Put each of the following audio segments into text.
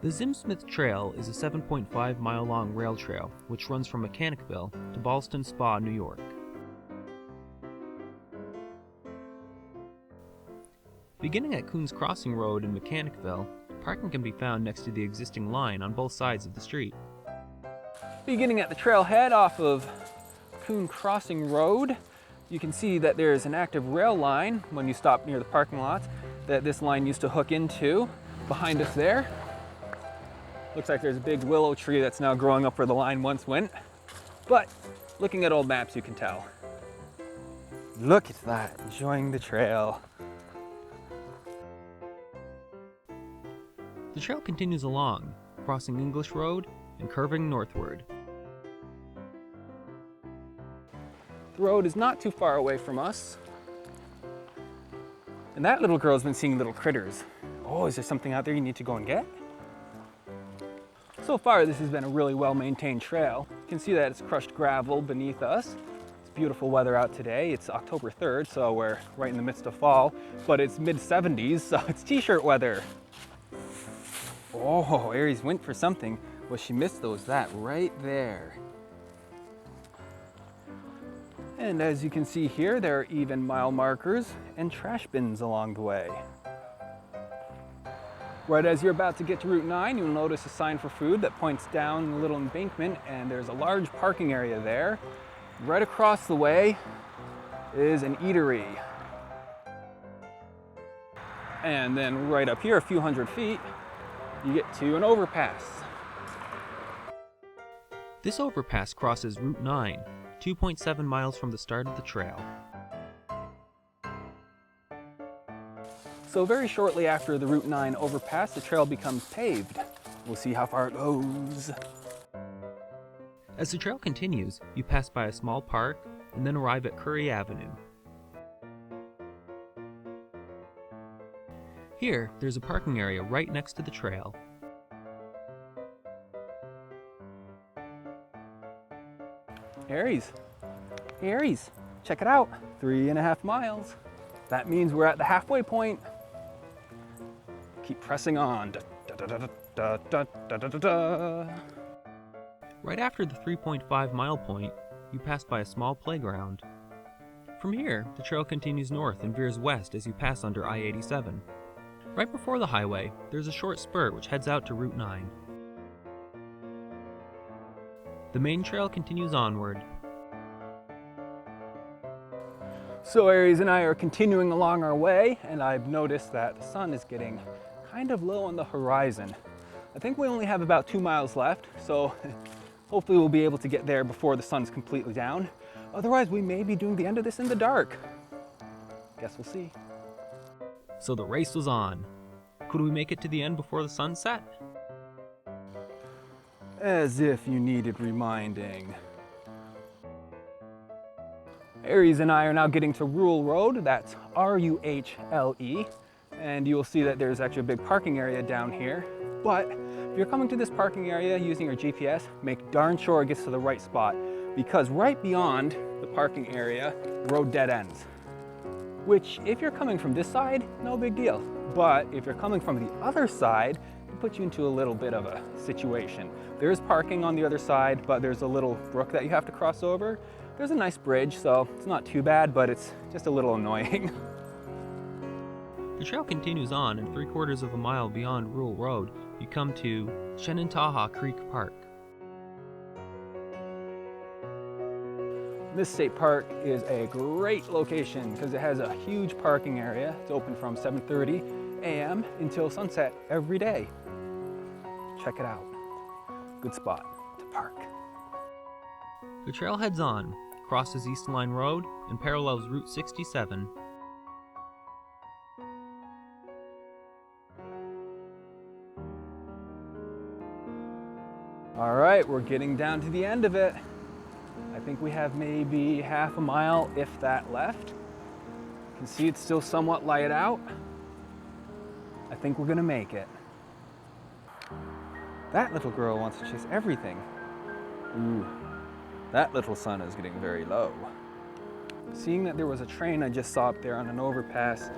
The Zim Smith Trail is a 7.5-mile-long rail trail which runs from Mechanicville to Ballston Spa, New York. Beginning at Coons Crossing Road in Mechanicville, parking can be found next to the existing line on both sides of the street. Beginning at the trailhead off of Coons Crossing Road, you can see that there's an active rail line when you stop near the parking lots that this line used to hook into. Behind us there, looks like there's a big willow tree that's now growing up where the line once went. But looking at old maps, you can tell. Look at that, enjoying the trail. The trail continues along, crossing English Road and curving northward. The road is not too far away from us. And that little girl's been seeing little critters. Oh, is there something out there you need to go and get? So far, this has been a really well-maintained trail. You can see that it's crushed gravel beneath us. It's beautiful weather out today. It's October 3rd, so we're right in the midst of fall, but it's mid-70s, so it's t-shirt weather. Oh, Aries went for something. Well, she missed that right there. And as you can see here, there are even mile markers and trash bins along the way. Right as you're about to get to Route 9, you'll notice a sign for food that points down the little embankment, and there's a large parking area there. Right across the way is an eatery. And then right up here, a few hundred feet, you get to an overpass. This overpass crosses Route 9, 2.7 miles from the start of the trail. So very shortly after the Route 9 overpass, the trail becomes paved. We'll see how far it goes. As the trail continues, you pass by a small park and then arrive at Curry Avenue. Here, there's a parking area right next to the trail. Aries, hey Aries, check it out, 3.5 miles. That means we're at the halfway point. Keep pressing on. Right after the 3.5-mile point, you pass by a small playground. From here, the trail continues north and veers west as you pass under I-87. Right before the highway, there's a short spurt which heads out to Route 9. The main trail continues onward. So Aries and I are continuing along our way, and I've noticed that the sun is getting kind of low on the horizon. I think we only have about 2 miles left, so hopefully we'll be able to get there before the sun's completely down. Otherwise, we may be doing the end of this in the dark. Guess we'll see. So the race was on. Could we make it to the end before the sun set? As if you needed reminding. Aries and I are now getting to Ruhle Road, that's R-U-H-L-E, and you'll see that there's actually a big parking area down here. But if you're coming to this parking area using your GPS, make darn sure it gets to the right spot, because right beyond the parking area, the road dead ends. Which, if you're coming from this side, no big deal. But if you're coming from the other side, it puts you into a little bit of a situation. There's parking on the other side, but there's a little brook that you have to cross over. There's a nice bridge, so it's not too bad, but it's just a little annoying. The trail continues on, and 3/4 of a mile beyond Ruhle Road, you come to Shenandoah Creek Park. This state park is a great location because it has a huge parking area. It's open from 7:30 a.m. until sunset every day. Check it out. Good spot to park. The trail heads on, crosses East Line Road, and parallels Route 67. All right, we're getting down to the end of it. I think we have maybe half a mile, if that, left. You can see it's still somewhat light out. I think we're gonna make it. That little girl wants to chase everything. Ooh, that little sun is getting very low. Seeing that there was a train I just saw up there on an overpass,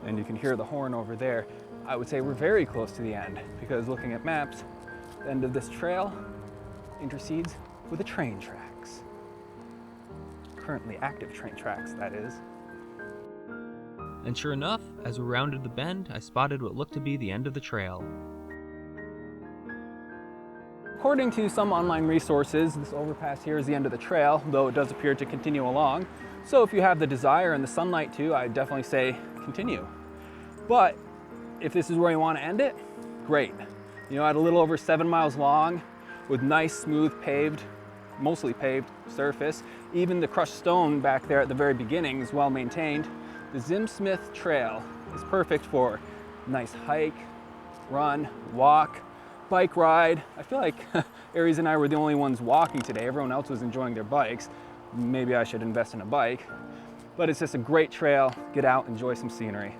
and you can hear the horn over there, I would say we're very close to the end, because looking at maps, the end of this trail intercedes with the train tracks. Currently active train tracks, that is. And sure enough, as we rounded the bend, I spotted what looked to be the end of the trail. According to some online resources, this overpass here is the end of the trail, though it does appear to continue along. So if you have the desire and the sunlight too, I'd definitely say continue. But if this is where you want to end it, great. You know, at a little over 7 miles long, with nice, smooth, paved, mostly paved surface, even the crushed stone back there at the very beginning is well maintained. The Zim Smith Trail is perfect for nice hike, run, walk, bike ride. I feel like Aries and I were the only ones walking today. Everyone else was enjoying their bikes. Maybe I should invest in a bike. But it's just a great trail. Get out, enjoy some scenery.